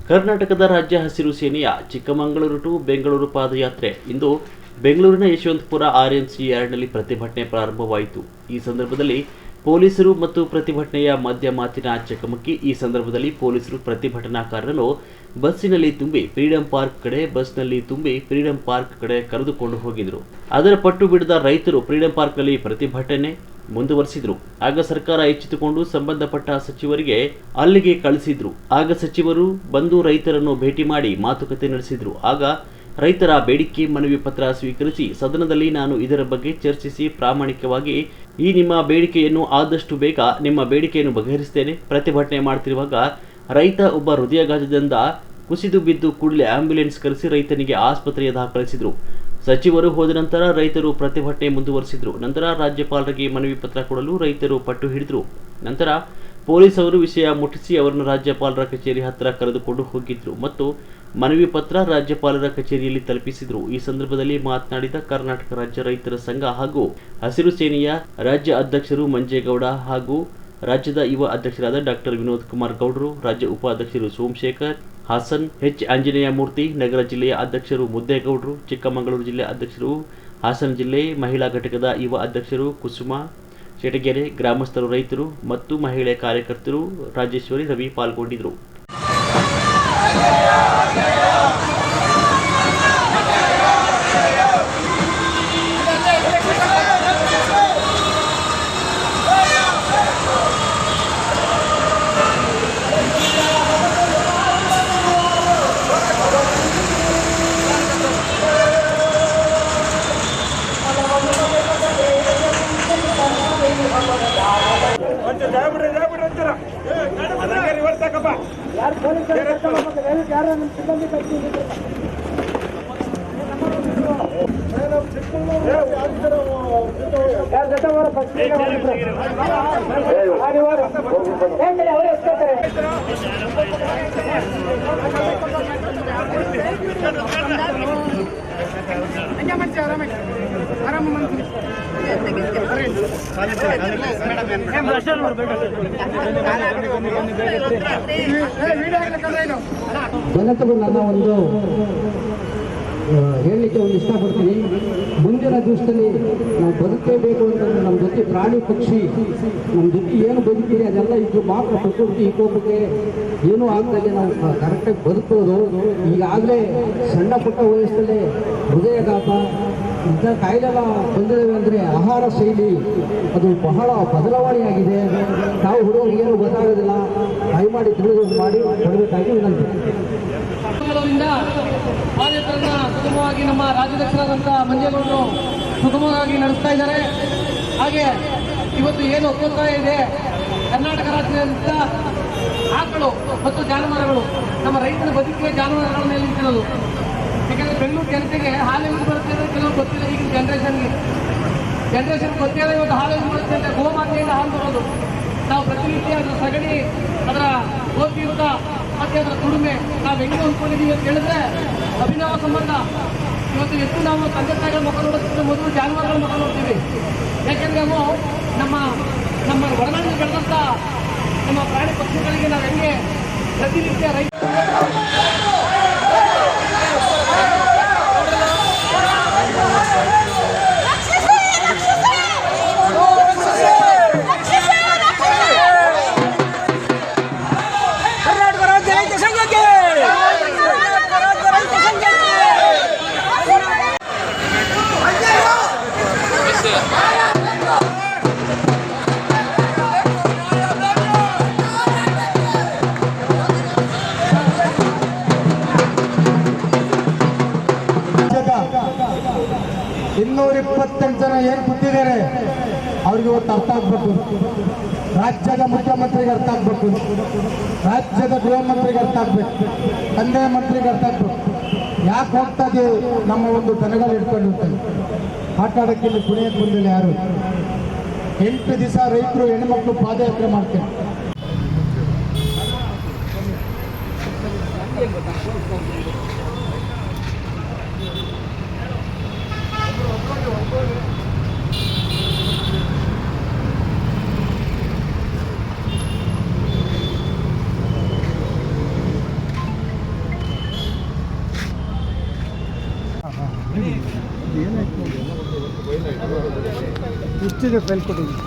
ಕರ್ನಾಟಕದ ರಾಜ್ಯ ಹಸಿರು ಸೇನೆಯ ಚಿಕ್ಕಮಗಳೂರು ಟು ಬೆಂಗಳೂರು ಪಾದಯಾತ್ರೆ ಇಂದು ಬೆಂಗಳೂರಿನ ಯಶವಂತಪುರ RMC 2ನಲ್ಲಿ ಪ್ರತಿಭಟನೆ ಪ್ರಾರಂಭವಾಯಿತು. ಈ ಸಂದರ್ಭದಲ್ಲಿ ಪೊಲೀಸರು ಮತ್ತು ಪ್ರತಿಭಟನೆಯ ಮಧ್ಯ ಮಾತಿನ ಚಕಮಕಿ. ಈ ಸಂದರ್ಭದಲ್ಲಿ ಪೊಲೀಸರು ಪ್ರತಿಭಟನಾಕಾರರನ್ನು ಬಸ್ಸಿನಲ್ಲಿ ತುಂಬಿ ಫ್ರೀಡಂ ಪಾರ್ಕ್ ಕಡೆ ಕರೆದುಕೊಂಡು ಹೋಗಿದ್ರು. ಅದರ ಪಟ್ಟು ಬಿಡದ ರೈತರು ಫ್ರೀಡಂ ಪಾರ್ಕ್ನಲ್ಲಿ ಪ್ರತಿಭಟನೆ ಮುಂದುವರಿಸಿದ್ರು. ಆಗ ಸರ್ಕಾರ ಎಚ್ಚೆತ್ತುಕೊಂಡು ಸಂಬಂಧಪಟ್ಟ ಸಚಿವರಿಗೆ ಅಲ್ಲಿಗೆ ಕಳಿಸಿದ್ರು. ಆಗ ಸಚಿವರು ಬಂದು ರೈತರನ್ನು ಭೇಟಿ ಮಾಡಿ ಮಾತುಕತೆ ನಡೆಸಿದ್ರು. ಆಗ ರೈತರ ಬೇಡಿಕೆ ಮನವಿ ಪತ್ರ ಸ್ವೀಕರಿಸಿ ಸದನದಲ್ಲಿ ನಾನು ಇದರ ಬಗ್ಗೆ ಚರ್ಚಿಸಿ ಪ್ರಾಮಾಣಿಕವಾಗಿ ಈ ನಿಮ್ಮ ಬೇಡಿಕೆಯನ್ನು ಆದಷ್ಟು ಬೇಗ ನಿಮ್ಮ ಬೇಡಿಕೆಯನ್ನು ಬಗೆಹರಿಸುತ್ತೇನೆ. ಪ್ರತಿಭಟನೆ ಮಾಡ್ತಿರುವಾಗ ರೈತ ಒಬ್ಬ ಹೃದಯಾಘಾತದಿಂದ ಕುಸಿದು ಬಿದ್ದು ಕೂಡಲೇ ಆಂಬ್ಯುಲೆನ್ಸ್ ಕರೆಸಿ ರೈತನಿಗೆ ಆಸ್ಪತ್ರೆಗೆ ದಾಖಲಿಸಿದ್ರು. ಸಚಿವರು ಹೋದ ನಂತರ ರೈತರು ಪ್ರತಿಭಟನೆ ಮುಂದುವರಿಸಿದ್ರು. ನಂತರ ರಾಜ್ಯಪಾಲರಿಗೆ ಮನವಿ ಪತ್ರ ಕೊಡಲು ರೈತರು ಪಟ್ಟು ಹಿಡಿದ್ರು. ನಂತರ ಪೊಲೀಸ್ ಅವರು ವಿಷಯ ಮುಟ್ಟಿಸಿ ಅವರನ್ನು ರಾಜ್ಯಪಾಲರ ಕಚೇರಿ ಹತ್ತಿರ ಕರೆದುಕೊಂಡು ಹೋಗಿದ್ರು ಮತ್ತು ಮನವಿ ಪತ್ರ ರಾಜ್ಯಪಾಲರ ಕಚೇರಿಯಲ್ಲಿ ತಲುಪಿಸಿದ್ರು. ಈ ಸಂದರ್ಭದಲ್ಲಿ ಮಾತನಾಡಿದ ಕರ್ನಾಟಕ ರಾಜ್ಯ ರೈತರ ಸಂಘ ಹಾಗೂ ಹಸಿರು ಸೇನೆಯ ರಾಜ್ಯ ಅಧ್ಯಕ್ಷರು ಮಂಜೇಗೌಡ ಹಾಗೂ ರಾಜ್ಯದ ಯುವ ಅಧ್ಯಕ್ಷರಾದ ಡಾಕ್ಟರ್ ವಿನೋದ್ ಕುಮಾರ್ ಗೌಡರು, ರಾಜ್ಯ ಉಪಾಧ್ಯಕ್ಷರು ಸೋಮಶೇಖರ್, ಹಾಸನ್, ಆಂಜನೇಯ ಮೂರ್ತಿ, ನಗರ ಜಿಲ್ಲೆಯ ಅಧ್ಯಕ್ಷರು ಮುದ್ದೇಗೌಡರು, ಚಿಕ್ಕಮಗಳೂರು ಜಿಲ್ಲೆಯ ಅಧ್ಯಕ್ಷರು, ಹಾಸನ ಜಿಲ್ಲೆ ಮಹಿಳಾ ಘಟಕದ ಯುವ ಅಧ್ಯಕ್ಷರು ಕುಸುಮಾ ಶೆಟಗೆರೆ, ಗ್ರಾಮಸ್ಥರು, ರೈತರು ಮತ್ತು ಮಹಿಳೆ ಕಾರ್ಯಕರ್ತರು ರಾಜೇಶ್ವರಿ ರವಿ ಪಾಲ್ಗೊಂಡಿದ್ದರು. ಜನತೆಗೂ ನನ್ನ ಒಂದು ಹೇಳಲಿಕ್ಕೆ ಇಷ್ಟಪಡ್ತೀನಿ. ಮುಂದಿನ ದಿವಸದಲ್ಲಿ ನಾವು ಬದುಕಲೇಬೇಕು ಅಂತಂದ್ರೆ ನಮ್ಮ ಜೊತೆ ಪ್ರಾಣಿ ಪಕ್ಷಿ ನಮ್ಮ ಜೊತೆ ಏನು ಬದುಕಿದೆ ಅದೆಲ್ಲ ಇದು ಮಾತ್ರ ಪ್ರಕೃತಿ ವಿಕೋಪಕ್ಕೆ ಏನೂ ಆಗದೆ ನಾವು ಕರೆಕ್ಟಾಗಿ ಬದುಕೋದು. ಈಗಾಗಲೇ ಸಣ್ಣ ಪುಟ್ಟ ವಯಸ್ಸಲ್ಲೇ ಹೃದಯಾಘಾತ ಇಂಥ ಕಾಯಿಲೆಲ್ಲ ಬಂದಿದ್ದೇವೆ ಅಂದರೆ ಆಹಾರ ಶೈಲಿ ಅದು ಬಹಳ ಬದಲಾವಣೆಯಾಗಿದೆ. ನಾವು ಹುಡುಗರಿಗೆ ಏನು ಗೊತ್ತಾಗೋದಿಲ್ಲ, ದಯಮಾಡಿ ತಿಳಿದು ಮಾಡಿ ಕೊಡಬೇಕಾಗಿ ವಿನಂತಿ. ಕಾರ್ಯಕ್ರಮ ಸುಗಮವಾಗಿ ನಮ್ಮ ರಾಜ್ಯಾಧ್ಯಕ್ಷರಾದಂಥ ಮಂಜೇಗೌಡರು ಸುಗಮವಾಗಿ ನಡೆಸ್ತಾ ಇದ್ದಾರೆ. ಹಾಗೆ ಇವತ್ತು ಏನು ಒತ್ತಾಯ ಇದೆ, ಕರ್ನಾಟಕ ರಾಜ್ಯದಿಂದ ಆಕಳು ಮತ್ತು ಜಾನುವಾರುಗಳು ನಮ್ಮ ರೈತರ ಬದುಕಿಗೆ ಜಾನುವಾರುಗಳ ಮೇಲೆ ನಿಂತಿರೋದು. ಯಾಕಂದರೆ ಬೆಂಗಳೂರು ಜನತೆಗೆ ಹಾಲು ಹೆಂಗೆ ಬರುತ್ತೆ ಅಂದರೆ ಕೆಲವು ಗೊತ್ತಿಲ್ಲ. ಈಗಿನ ಜನರೇಷನ್ ಗೊತ್ತಿಲ್ಲ. ಇವತ್ತು ಹಾಲು ಹೆಂಗೆ ಬರುತ್ತೆ ಅಂದರೆ ಗೋಮಾತೆಯಿಂದ ಹಾಲು ಬರೋದು. ನಾವು ಪ್ರತಿನಿತ್ಯ ಅದರ ಸಗಣಿ, ಅದರ ಗೋಪಿಯುಕ್ತ ಮತ್ತು ಅದರ ತುಡುಮೆ ನಾವು ಹೆಂಗೆ ಹೊಂದ್ಕೊಂಡಿದ್ದೀವಿ ಅಂತ ಹೇಳಿದ್ರೆ ಅಭಿನವ ಸಂಬಂಧ. ಇವತ್ತು ಎಷ್ಟು ನಾವು ತಂದೆ ತಾಯಿಗಳ ಮುಖ ನೋಡೋದಕ್ಕಿಂತ ಮೊದಲು ಜಾನುವಾರುಗಳ ಮುಖ ನೋಡ್ತೀವಿ. ಯಾಕೆಂದರೆ ನಾವು ನಮ್ಮ ಒಳಗಡೆ ಬೆಳೆದಂಥ ನಮ್ಮ ಪ್ರಾಣಿ ಪಕ್ಷಿಗಳಿಗೆ ನಾವು ಹೆಂಗೆ ಪ್ರತಿನಿತ್ಯ ರೈತ ಜನ ಏನು ಕೂತಿದ್ದಾರೆ ಅವ್ರಿಗೆ ಇವತ್ತು ಅರ್ಥ ಆಗ್ಬೇಕು. ರಾಜ್ಯದ ಮುಖ್ಯಮಂತ್ರಿಗೆ ಅರ್ಥ ಆಗ್ಬೇಕು, ರಾಜ್ಯದ ಗೃಹ ಮಂತ್ರಿಗೆ ಅರ್ಥ ಆಗ್ಬೇಕು, ಕಂದಾಯ ಮಂತ್ರಿಗೆ ಅರ್ಥ ಆಗ್ಬೇಕು. ಯಾಕೆ ಹೋಗ್ತಾ ಇದೀವಿ? ನಮ್ಮ ಒಂದು ದನಗಳು ಇಟ್ಕೊಂಡಿರ್ತಾರೆ. ಆಟ ಆಡೋಕ್ಕೆ ಇಲ್ಲಿ ಕುಣಿಯಕ್ಕೆ ಬಂದಿಲ್ಲ ಯಾರು. 8 ದಿವಸ ರೈತರು ಹೆಣ್ಮಕ್ಳು ಪಾದಯಾತ್ರೆ ಮಾಡ್ತಾರೆ. ಎಷ್ಟಿದೆ ಫೈಲ್ ಕೊಟ್ಟಿದ್ದೀನಿ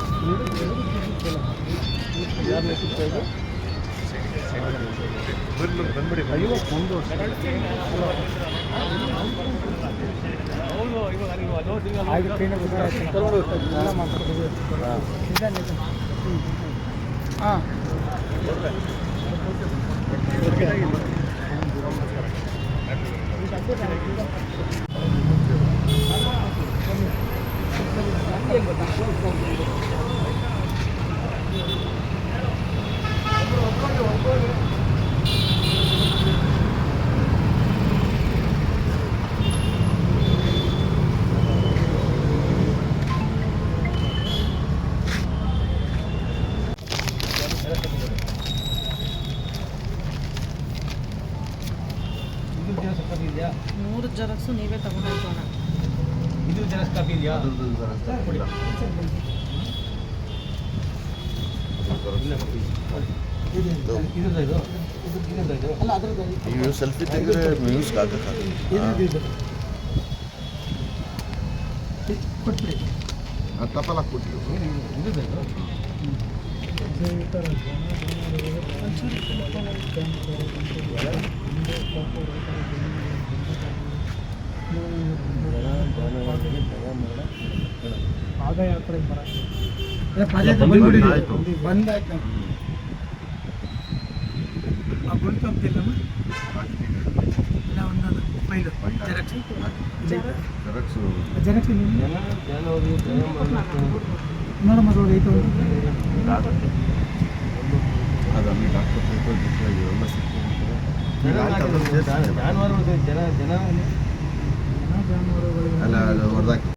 ಹಾಂ ಮೂರು ಜೆರಾಕ್ಸು ನೀವೇ ತಗೊಂಡೋಗೋಣ. ಇದು ಜೆರಾಕ್ಸ್ ಕಾಪಿ ಇದೆಯಾ? ನೀವು ಸೆಲ್ಫಿ ತೆಗೆದ್ರೆ ಮ್ಯೂಸ್ ಹಾಕಕ್ಕಾಗಲ್ಲ. ಟಪಲ್ ಹಾಕ್ಬಿಟ್ಟಿದ್ರು. ಪಾದಯಾತ್ರೆ ಆಯ್ತು. ಬಂದಾಯ್ತು ಬಂದ್ಕೊಂತಿಲ್ಲಮ್ಮ ಇಲ್ಲ ಒಂದೊಂದು ಫೈಲು ಜೆರಾಕ್ಸ್ ಜೆರಾಕ್ಸು ಜೆರಾಕ್ಸ್ ನೋಡಮ್ಮ ನೋಡಿ ಐತೆ ಅದಲ್ಲಿ ಡಾಕ್ಟರ್ ಪೇಪರ್ ಎಲ್ಲ ಸಿಕ್ಕಿರ್ತಾರೆ. ಜಾನುವಾರುಗಳು ಅಲ್ಲ ಅದು ಹೊಡೆದಾಕಿ